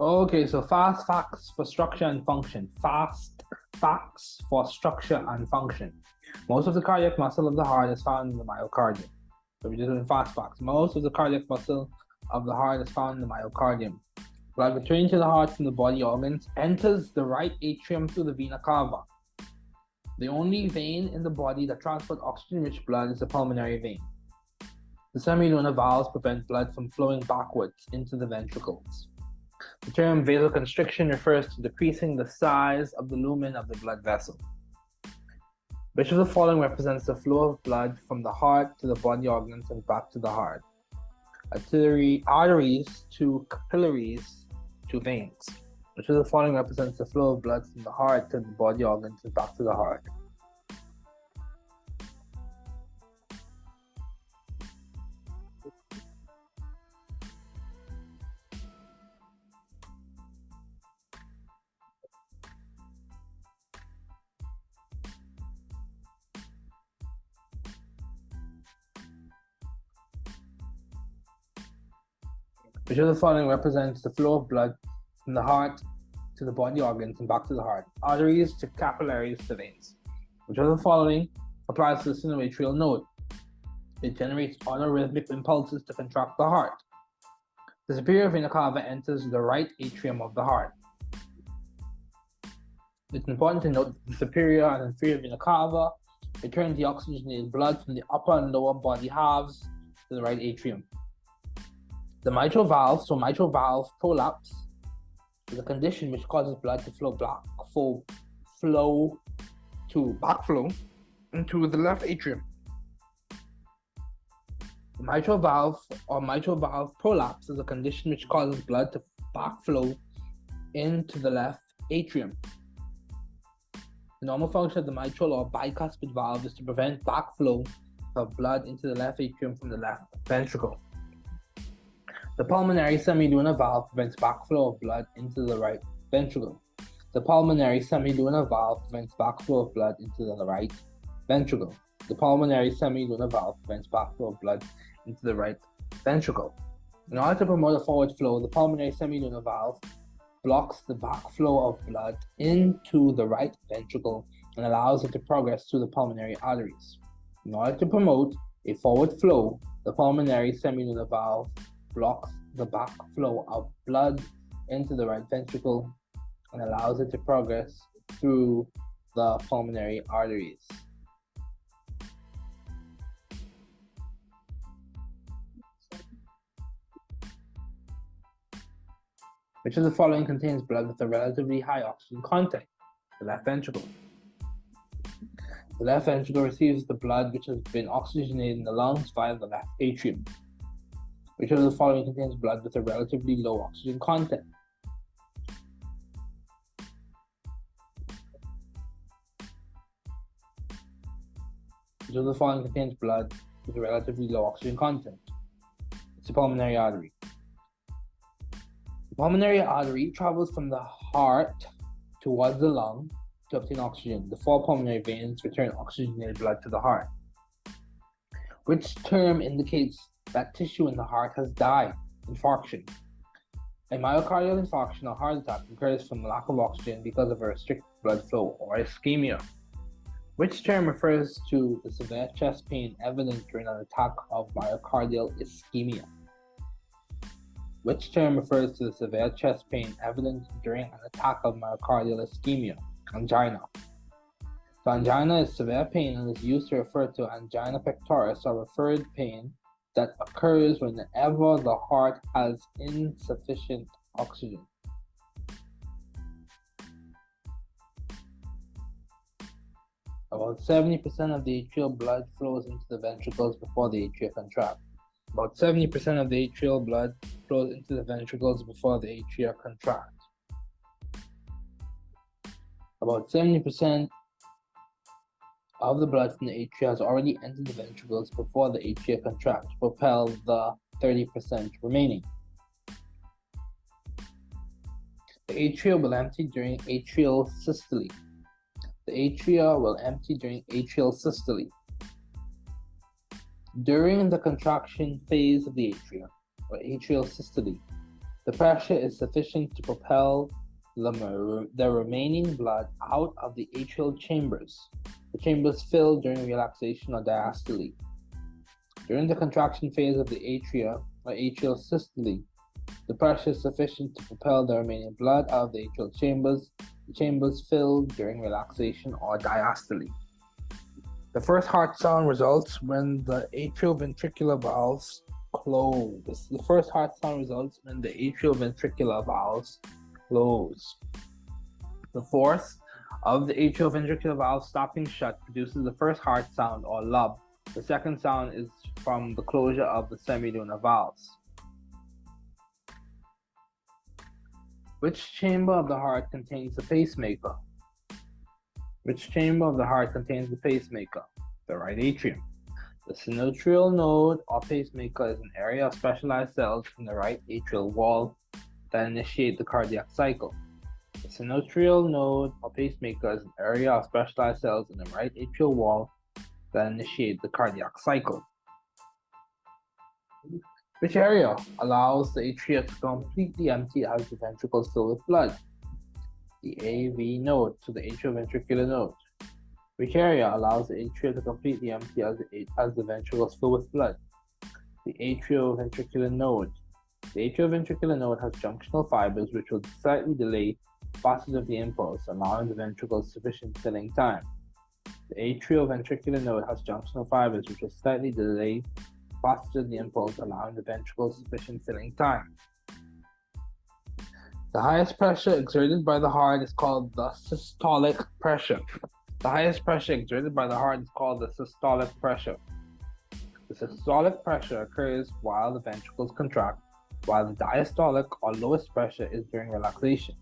Okay, so fast facts for structure and function. Fast facts for structure and function. Most of the cardiac muscle of the heart is found in the myocardium. So we're just doing fast facts. Most of the cardiac muscle of the heart is found in the myocardium. Blood returning to the heart from the body organs enters the right atrium through the vena cava. The only vein in the body that transports oxygen-rich blood is the pulmonary vein. The semilunar valves prevent blood from flowing backwards into the ventricles. The term vasoconstriction refers to decreasing the size of the lumen of the blood vessel. Which of the following represents the flow of blood from the heart to the body organs and back to the heart? Arteries to capillaries to veins. Which of the following represents the flow of blood from the heart to the body organs and back to the heart? Which of the following represents the flow of blood from the heart to the body organs and back to the heart? Arteries to capillaries to veins. Which of the following applies to the sinoatrial node? It generates autorhythmic impulses to contract the heart. The superior vena cava enters the right atrium of the heart. It's important to note that the superior and inferior vena cava return the oxygenated blood from the upper and lower body halves to the right atrium. The mitral valve, so mitral valve prolapse, is a condition which causes blood to backflow into the left atrium. The mitral valve or mitral valve prolapse is a condition which causes blood to backflow into the left atrium. The normal function of the mitral or bicuspid valve is to prevent backflow of blood into the left atrium from the left ventricle. The pulmonary semilunar valve prevents backflow of blood into the right ventricle. The pulmonary semilunar valve prevents backflow of blood into the right ventricle. The pulmonary semilunar valve prevents backflow of blood into the right ventricle. In order to promote a forward flow, the pulmonary semilunar valve blocks the backflow of blood into the right ventricle and allows it to progress through the pulmonary arteries. In order to promote a forward flow, the pulmonary semilunar valve blocks the backflow of blood into the right ventricle and allows it to progress through the pulmonary arteries. Which of the following contains blood with a relatively high oxygen content? The left ventricle. The left ventricle receives the blood which has been oxygenated in the lungs via the left atrium. Which of the following contains blood with a relatively low oxygen content? Which of the following contains blood with a relatively low oxygen content? It's the pulmonary artery. The pulmonary artery travels from the heart towards the lung to obtain oxygen. The four pulmonary veins return oxygenated blood to the heart. Which term indicates that tissue in the heart has died? Infarction. A myocardial infarction or heart attack occurs from lack of oxygen because of a restricted blood flow or ischemia. Which term refers to the severe chest pain evident during an attack of myocardial ischemia? Which term refers to the severe chest pain evident during an attack of myocardial ischemia? Angina. So angina is severe pain and is used to refer to angina pectoris or referred pain that occurs whenever the heart has insufficient oxygen. About 70% of the atrial blood flows into the ventricles before the atria contract. About 70% of the atrial blood flows into the ventricles before the atria contract. About 70% of the blood from the atria has already entered the ventricles before the atria contract to propel the 30% remaining. The atria will empty during atrial systole. The atria will empty during atrial systole. During the contraction phase of the atria, or atrial systole, The pressure is sufficient to propel the remaining blood out of the atrial chambers. The chambers fill during relaxation or diastole. During the contraction phase of the atria or atrial systole, the pressure is sufficient to propel the remaining blood out of the atrial chambers. The chambers fill during relaxation or diastole. The first heart sound results when the atrioventricular valves close. The first heart sound results when the atrioventricular valves close. The force of the atrioventricular valve stopping shut produces the first heart sound or lub. The second sound is from the closure of the semilunar valves. Which chamber of the heart contains the pacemaker? Which chamber of the heart contains the pacemaker? The right atrium. The sinoatrial node or pacemaker is an area of specialized cells in the right atrial wall that initiate the cardiac cycle. The sinoatrial node or pacemaker is an area of specialized cells in the right atrial wall that initiate the cardiac cycle. Which area allows the atria to completely empty as the ventricles fill with blood? The AV node, so the atrioventricular node. Which area allows the atria to completely empty as the ventricles fill with blood? The atrioventricular node. The atrioventricular node has junctional fibers which will slightly delay the passage of the impulse, allowing the ventricles sufficient filling time. The atrioventricular node has junctional fibers which will slightly delay the passage of the impulse, allowing the ventricles sufficient filling time. The highest pressure exerted by the heart is called the systolic pressure. The highest pressure exerted by the heart is called the systolic pressure. The systolic pressure occurs while the ventricles contract, while the diastolic or lowest pressure is during relaxation.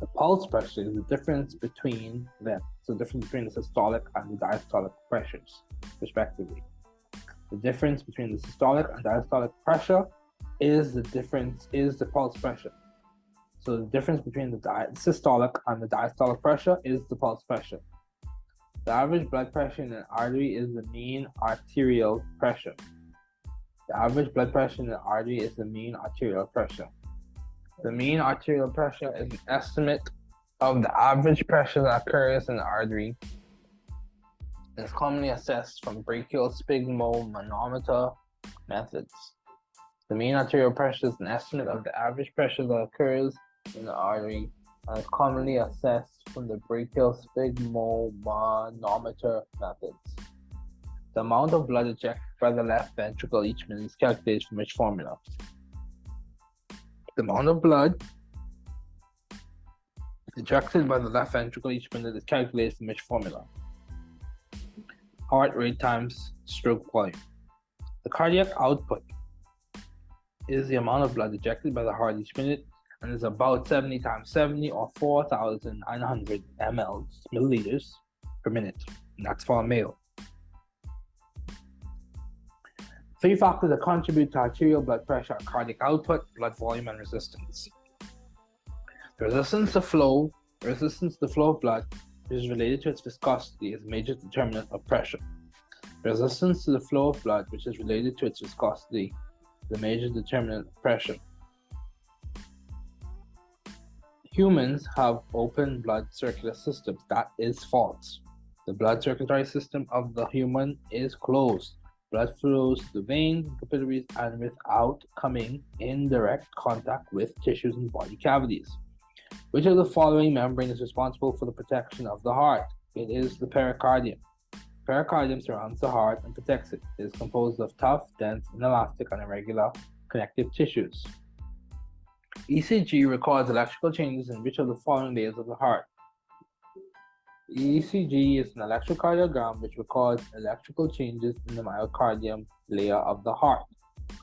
The pulse pressure is the difference between them. So the difference between the systolic and the diastolic pressures, respectively. The difference between the systolic and diastolic pressure is the pulse pressure. So the difference between the systolic and the diastolic pressure is the pulse pressure. The average blood pressure in an artery is the mean arterial pressure. The average blood pressure in an artery is the mean arterial pressure. The mean arterial pressure is an estimate of the average pressure that occurs in the artery and is commonly assessed from brachial sphygmomanometer methods. The mean arterial pressure is an estimate of the average pressure that occurs in the artery and is commonly assessed from the brachial sphygmomanometer methods. The amount of blood ejected by the left ventricle each minute is calculated from which formula? The amount of blood ejected by the left ventricle each minute is calculated from which formula? Heart rate times stroke volume. The cardiac output is the amount of blood ejected by the heart each minute and is about 70 times 70 or 4,900 milliliters per minute. And that's for a male. 3 factors that contribute to arterial blood pressure are cardiac output, blood volume, and resistance. The resistance to the flow of blood, which is related to its viscosity, is a major determinant of pressure. Resistance to the flow of blood, which is related to its viscosity, is a major determinant of pressure. Humans have open blood circular systems. That is false. The blood circulatory system of the human is closed. Blood flows through the veins and capillaries and without coming in direct contact with tissues and body cavities. Which of the following membrane is responsible for the protection of the heart? It is the pericardium. Pericardium surrounds the heart and protects it. It is composed of tough, dense, inelastic, and irregular connective tissues. ECG records electrical changes in which of the following layers of the heart? ECG is an electrocardiogram which records electrical changes in the myocardium layer of the heart.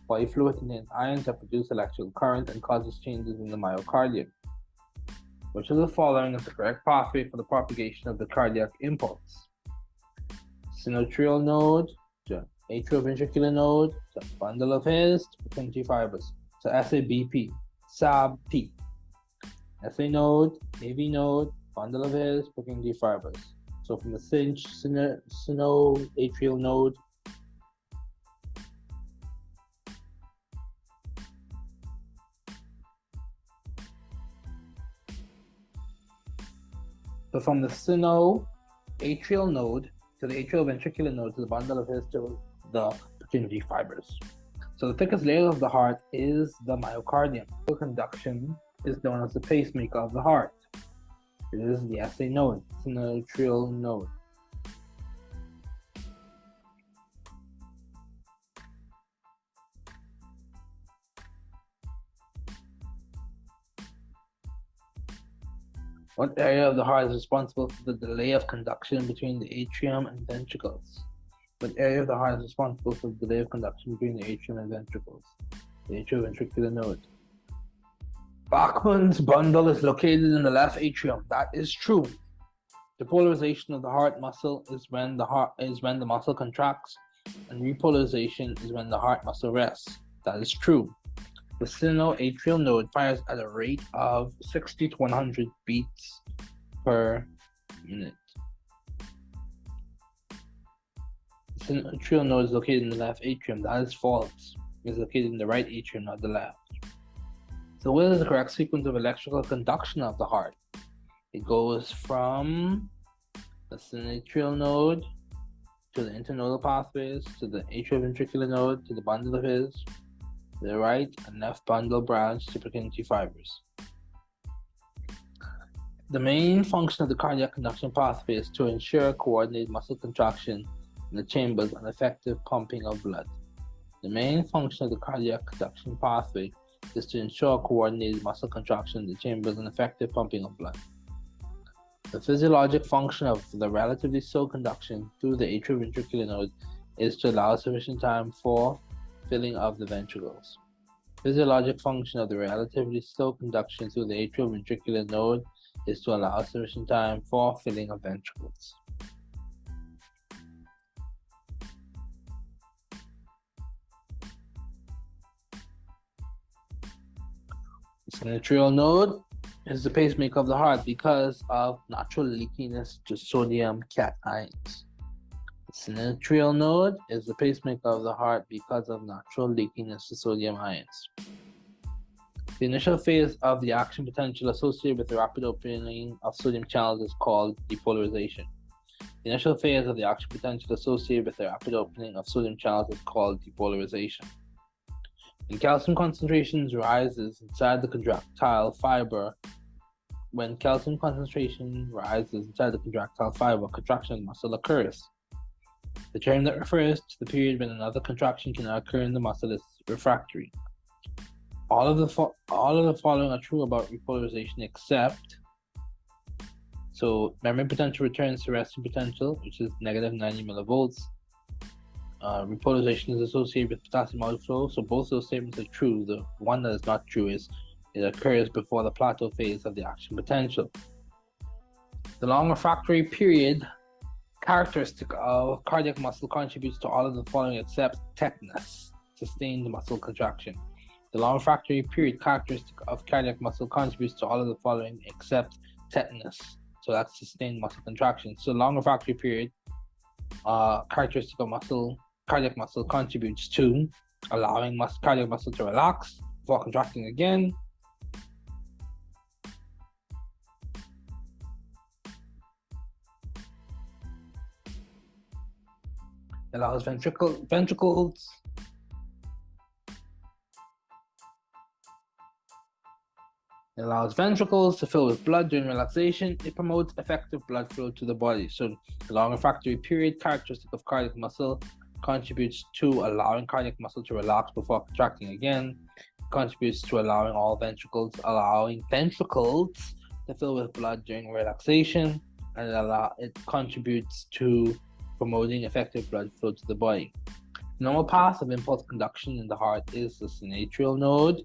Body fluid contains ions that produce electrical current and causes changes in the myocardium. Which of the following is the correct pathway for the propagation of the cardiac impulse? Sinoatrial node, the atrioventricular node, the bundle of hairs, Purkinje fibers. So SABP, SABP. SA node, AV node, bundle of hairs, Purkinje fibers. So from the sinoatrial node, So from the sinoatrial node to the atrioventricular node to the bundle of his to the Purkinje fibers. So the thickest layer of the heart is the myocardium. Conduction is known as the pacemaker of the heart. It is the SA node, sinoatrial node. What area of the heart is responsible for the delay of conduction between the atrium and ventricles? What area of the heart is responsible for the delay of conduction between the atrium and ventricles? The atrioventricular node. Bachmann's bundle is located in the left atrium. That is true. The polarization of the heart muscle is when the muscle contracts, and repolarization is when the heart muscle rests. That is true. The sinoatrial node fires at a rate of 60 to 100 beats per minute. The sinoatrial node is located in the left atrium. That is false. It is located in the right atrium, not the left. So what is the correct sequence of electrical conduction of the heart? It goes from the sinoatrial node to the internodal pathways, to the atrioventricular node, to the bundle of his, the right and left bundle branch to Purkinje fibers. The main function of the cardiac conduction pathway is to ensure coordinated muscle contraction in the chambers and effective pumping of blood. The main function of the cardiac conduction pathway is to ensure coordinated muscle contraction in the chambers and effective pumping of blood. The physiologic function of the relatively slow conduction through the atrioventricular node is to allow sufficient time for filling of the ventricles. Physiologic function of the relatively slow conduction through the atrioventricular node is to allow sufficient time for filling of ventricles. The sinoatrial node is the pacemaker of the heart because of natural leakiness to sodium cations. The sinoatrial node is the pacemaker of the heart because of natural leakiness to sodium ions. The initial phase of the action potential associated with the rapid opening of sodium channels is called depolarization. The initial phase of the action potential associated with the rapid opening of sodium channels is called depolarization. When calcium concentrations rises inside the contractile fiber, contraction of muscle occurs. The term that refers to the period when another contraction cannot occur in the muscle is refractory. All of the following are true about repolarization except, so memory potential returns to resting potential, which is negative 90 millivolts. Repolarization is associated with potassium outflow, so both those statements are true. The one that is not true is it occurs before the plateau phase of the action potential. The long refractory period characteristic of cardiac muscle contributes to all of the following except tetanus, sustained muscle contraction. The long refractory period characteristic of cardiac muscle contributes to all of the following except tetanus. So that's sustained muscle contraction. So long refractory period characteristic of cardiac muscle contributes to allowing cardiac muscle to relax before contracting again. Allows ventricles to fill with blood during relaxation. It promotes effective blood flow to the body. So the long refractory period characteristic of cardiac muscle contributes to allowing cardiac muscle to relax before contracting again. It contributes to allowing ventricles to fill with blood during relaxation, and it contributes to promoting effective blood flow to the body. The normal path of impulse conduction in the heart is the sinoatrial node,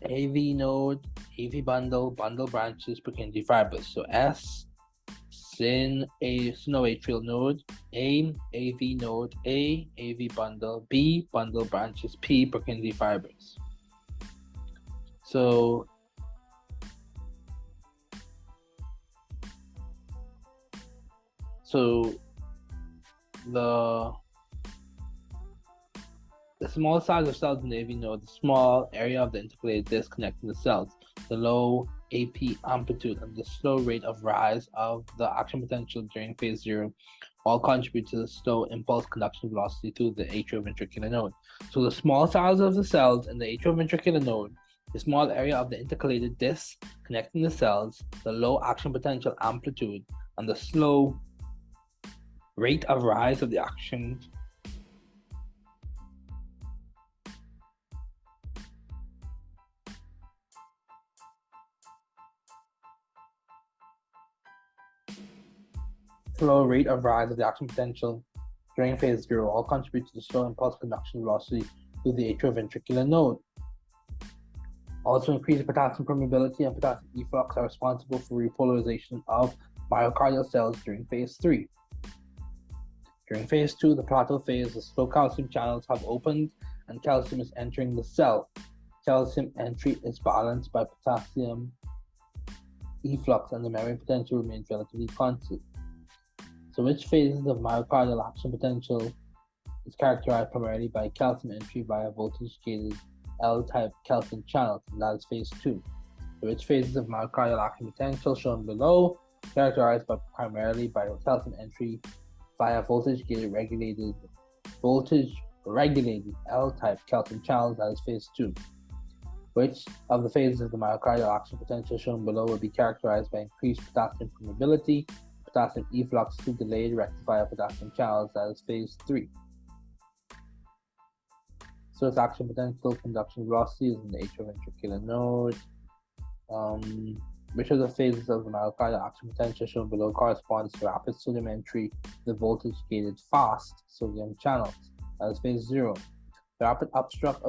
AV node, AV bundle branches, Purkinje fibers. So S, sinoatrial node, A, AV node, A, AV bundle, B, bundle branches, P, Purkinje fibers. So the small size of cells in the AV node, the small area of the intercalated disc connecting the cells, the low AP amplitude and the slow rate of rise of the action potential during phase 0 all contribute to the slow impulse conduction velocity through the atrioventricular node. So the small size of the cells in the atrioventricular node, the small area of the intercalated disc connecting the cells, the low action potential amplitude, and the slow rate of rise of the action potential during phase 0 all contribute to the slow impulse conduction velocity through the atrioventricular node. Also, increased potassium permeability and potassium efflux are responsible for repolarization of myocardial cells during phase 3. During phase 2, the plateau phase, the slow calcium channels have opened and calcium is entering the cell. Calcium entry is balanced by potassium efflux and the membrane potential remains relatively constant. So which phases of myocardial action potential is characterized primarily by calcium entry via voltage-gated L-type calcium channels, and that is phase 2. So which phases of myocardial action potential shown below characterized primarily by calcium entry via voltage-regulated L-type calcium channels, that is phase 2. Which of the phases of the myocardial action potential shown below will be characterized by increased potassium permeability, potassium efflux through delayed rectifier potassium channels, that is phase 3. So its action potential conduction velocity is in the atrioventricular node. Which of the phases of the myocardial action potential shown below corresponds to rapid sodium entry to the voltage-gated fast sodium channels, that is phase 0. The rapid upstroke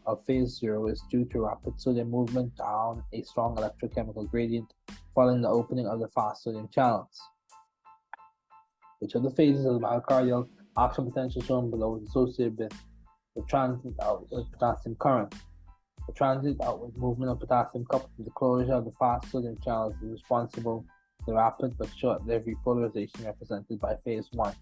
of phase 0 is due to rapid sodium movement down a strong electrochemical gradient following the opening of the fast sodium channels. Which of the phases of the myocardial action potential shown below is associated with the transient outward potassium current? The transient outward movement of potassium coupled with the closure of the fast sodium channels is responsible for the rapid but short-lived repolarization represented by phase 1.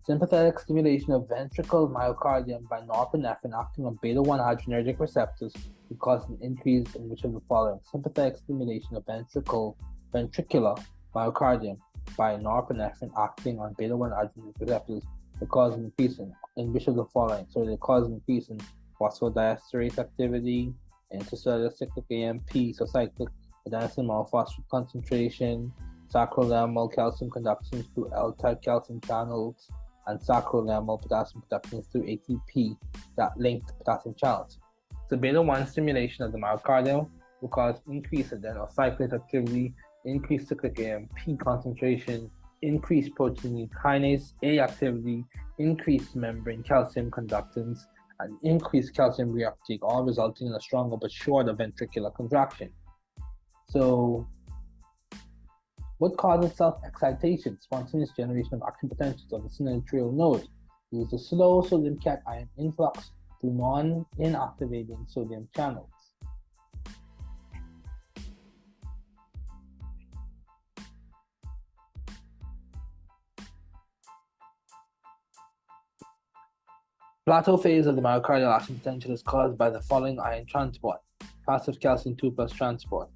Sympathetic stimulation of ventricle myocardium by norepinephrine acting on beta-1 adrenergic receptors would cause an increase in which of the following? Sympathetic stimulation of ventricular myocardium by norepinephrine acting on beta-1 adrenergic receptors would cause an increase in which of the following? So they cause an increase in phosphodiesterase activity, intercellular cyclic AMP, so cyclic adenosine monophosphate concentration, sacroiliacal calcium conduction through L-type calcium channels, and sacroiliacal potassium production through ATP that linked potassium channels. So beta-1 stimulation of the myocardium will cause increased adenocyclase activity, increased cyclic AMP concentration, increased protein kinase A activity, increased membrane calcium conductance, and increased calcium reuptake, all resulting in a stronger but shorter ventricular contraction. So, what causes self-excitation? Spontaneous generation of action potentials of the synovial node. It is a slow sodium cation influx through non-inactivating sodium channels. Plateau phase of the myocardial action potential is caused by the following ion transport: passive calcium 2 plus transport.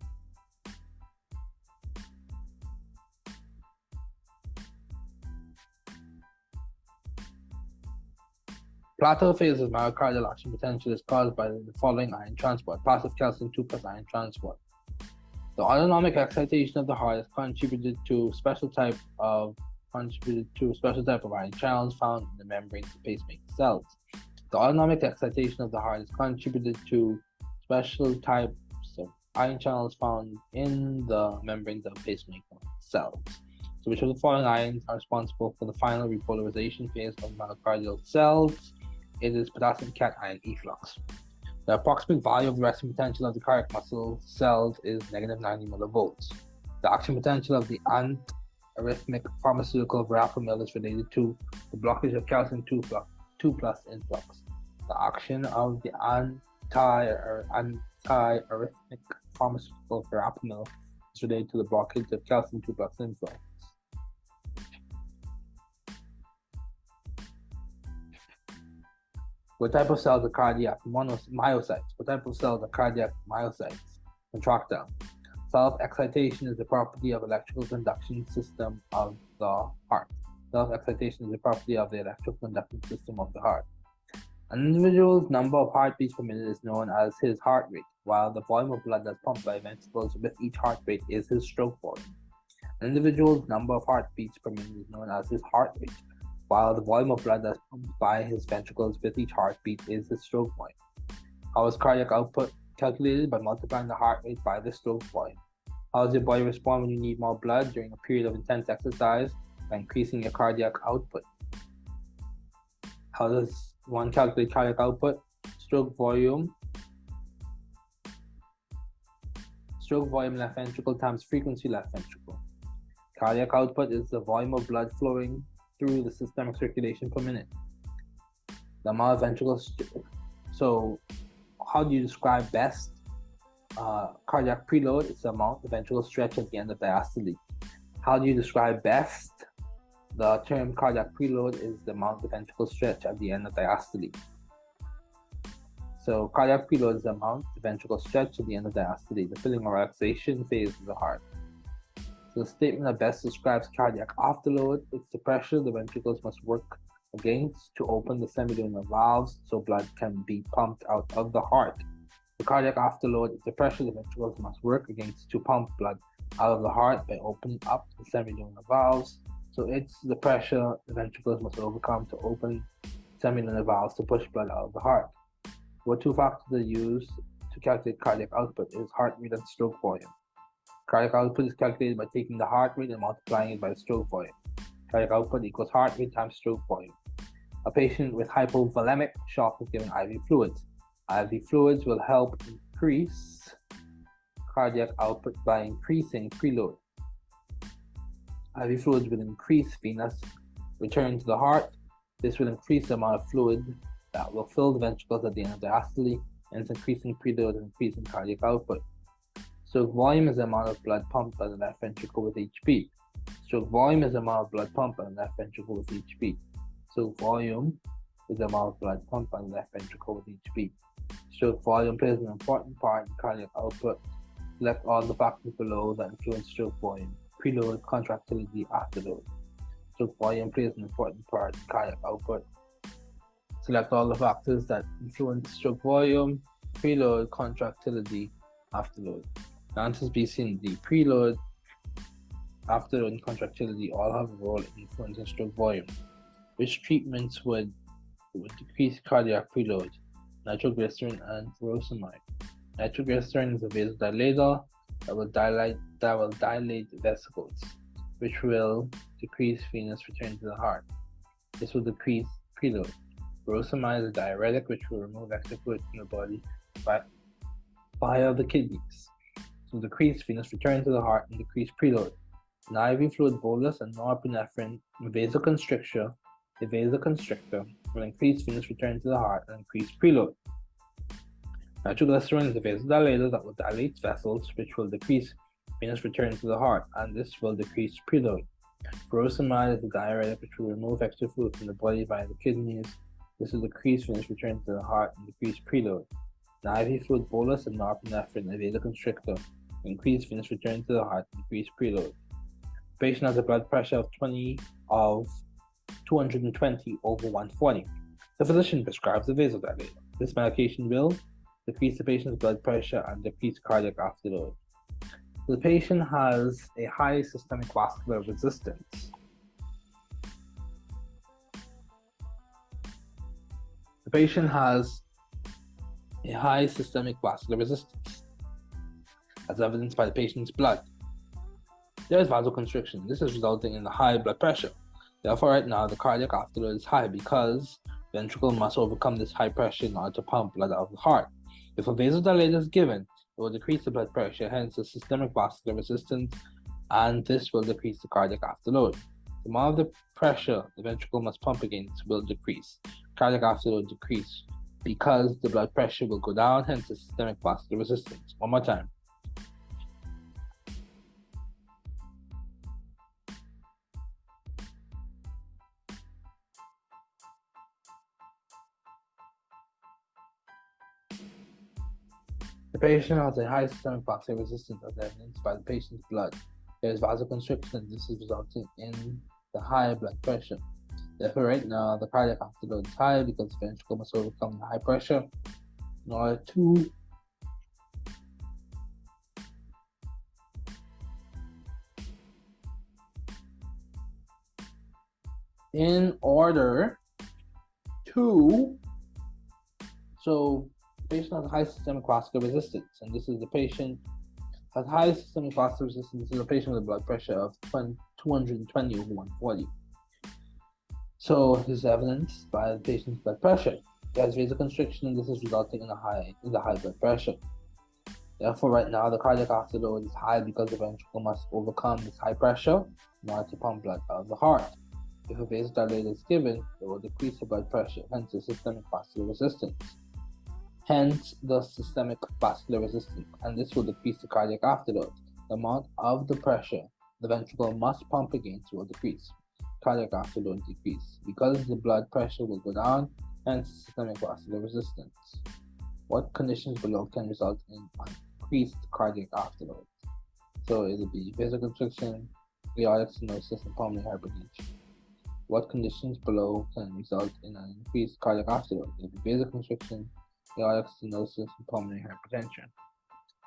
Plateau phase of myocardial action potential is caused by the following ion transport: passive calcium 2 plus ion transport. The autonomic excitation of the heart is contributed to a special type of ion channels found in the membranes of pacemaker cells. The autonomic excitation of the heart is contributed to special types of ion channels found in the membranes of pacemaker cells. So which of the following ions are responsible for the final repolarization phase of myocardial cells? It is potassium cation efflux. The approximate value of the resting potential of the cardiac muscle cells is negative 90 millivolts. The action potential of the antiarrhythmic pharmaceutical verapamil is related to the blockage of calcium 2 plus influx. The action of the antiarrhythmic pharmaceutical verapamil is related to the blockage of calcium 2 plus influx. What type of cells are cardiac myocytes? What type of cells are cardiac myocytes? contractile. Self-excitation is the property of electrical conduction system of the heart. Self-excitation is the property of the electrical conduction system of the heart. An individual's number of heartbeats per minute is known as his heart rate, while the volume of blood that's pumped by ventricles with each heartbeat is his stroke volume. An individual's number of heartbeats per minute is known as his heart rate, while the volume of blood that's pumped by his ventricles with each heartbeat is his stroke volume. How is cardiac output calculated? By multiplying the heart rate by the stroke volume. How does your body respond when you need more blood during a period of intense exercise? By increasing your cardiac output. How does one calculate cardiac output? Stroke volume left ventricle times frequency left ventricle. Cardiac output is the volume of blood flowing through the systemic circulation per minute. The amount of ventricles. So, how do you describe best cardiac preload? It's the amount the ventricle stretch at the end of diastole. How do you describe best the term cardiac preload? Is the amount the ventricle stretch at the end of diastole. So, cardiac preload is the amount the ventricle stretch at the end of diastole, the filling or relaxation phase of the heart. So, the statement that best describes cardiac afterload, it's the pressure the ventricles must work against to open the semilunar valves so blood can be pumped out of the heart. The cardiac afterload is the pressure the ventricles must work against to pump blood out of the heart by opening up the semilunar valves. So it's the pressure the ventricles must overcome to open semilunar valves to push blood out of the heart. What two factors are used to calculate cardiac output is heart rate and stroke volume. Cardiac output is calculated by taking the heart rate and multiplying it by the stroke volume. Cardiac output equals heart rate times stroke volume. A patient with hypovolemic shock is given IV fluids. IV fluids will help increase cardiac output by increasing preload. IV fluids will increase venous return to the heart. This will increase the amount of fluid that will fill the ventricles at the end of diastole, and it's increasing preload and increasing cardiac output. Stroke volume is the amount of blood pumped by the left ventricle with each beat. Stroke volume is the amount of blood pumped by the left ventricle with each beat. Stroke volume is the amount of blood pumped by the left ventricle with each beat. Stroke volume plays an important part in cardiac output. Select all the factors below that influence stroke volume: preload, contractility, afterload. Stroke volume plays an important part in cardiac output. Select all the factors that influence stroke volume: preload, contractility, afterload. The answers B, C, and D. Preload, afterload, and contractility all have a role in influencing stroke volume. Which treatments would decrease cardiac preload? Nitroglycerin and furosemide. Nitroglycerin is a vasodilator that will dilate vesicles, which will decrease venous return to the heart. This will decrease preload. Furosemide is a diuretic which will remove excess fluid from the body via the kidneys. This will decrease venous return to the heart and decrease preload. An IV fluid bolus and norepinephrine vasoconstrictor will increase venous return to the heart and increase preload. Nitroglycerin is a vasodilator that will dilate vessels, which will decrease venous return to the heart, and this will decrease preload. Furosemide is a diuretic which will remove extra fluid from the body via the kidneys. This will decrease venous return to the heart and decrease preload. An IV fluid bolus and norepinephrine vasoconstrictor will increase venous return to the heart and decrease preload. The patient has a blood pressure of 220 over 140. The physician prescribes a vasodilator. This medication will decrease the patient's blood pressure and decrease cardiac afterload. The patient has a high systemic vascular resistance. The patient has a high systemic vascular resistance, as evidenced by the patient's blood. There is vasoconstriction. This is resulting in a high blood pressure. Therefore, right now, the cardiac afterload is high because the ventricle must overcome this high pressure in order to pump blood out of the heart. If a vasodilator is given, it will decrease the blood pressure, hence the systemic vascular resistance, and this will decrease the cardiac afterload. The amount of the pressure the ventricle must pump against will decrease. Cardiac afterload decrease because the blood pressure will go down, hence the systemic vascular resistance. One more time. The patient has a high systemic vascular resistance as evidenced by the patient's blood. There is vasoconstriction. This is resulting in the high blood pressure. Therefore, right now, the cardiac output load is high because the ventricle must overcome the high pressure in order to so patient has high systemic vascular resistance, and this is the patient has high systemic vascular resistance. This is a patient with a blood pressure of 220 over 140. So this is evidenced by the patient's blood pressure. There is vasoconstriction, and this is resulting in the high blood pressure. Therefore, right now, the cardiac output load is high because the ventricle must overcome this high pressure in order to pump blood out of the heart. If a vasodilator is given, it will decrease the blood pressure, hence the systemic vascular resistance. And this will decrease the cardiac afterload. The amount of the pressure the ventricle must pump against will decrease. Cardiac afterload decrease because the blood pressure will go down, hence systemic vascular resistance. What conditions below can result in increased cardiac afterload? So it will be vasoconstriction, aortic stenosis, and pulmonary hypertension. What conditions below can result in an increased cardiac afterload? It will be vasoconstriction, aortic stenosis, and pulmonary hypertension.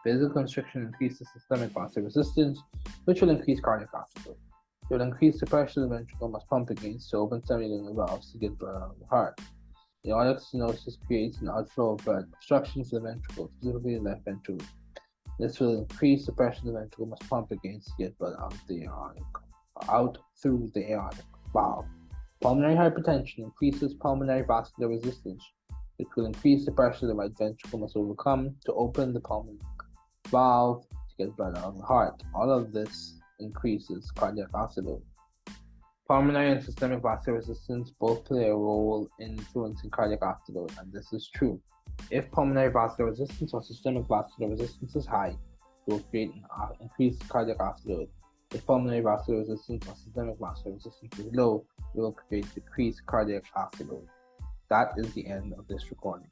Vasoconstriction increases systemic vascular resistance, which will increase cardiac afterload. It will increase the pressure the ventricle must pump against to open semi-lunar valves to get blood out of the heart. Aortic stenosis creates an outflow of blood, obstruction to the ventricle, specifically the left ventricle. This will increase the pressure the ventricle must pump against to get blood out through the aortic valve. Pulmonary hypertension increases pulmonary vascular resistance, which will increase the pressure the right ventricle must overcome to open the pulmonary valve to get blood out of the heart. All of this increases cardiac afterload. Pulmonary and systemic vascular resistance both play a role in influencing cardiac afterload, and this is true. If pulmonary vascular resistance or systemic vascular resistance is high, it will create an increased cardiac afterload. If pulmonary vascular resistance or systemic vascular resistance is low, it will create decreased cardiac afterload. That is the end of this recording.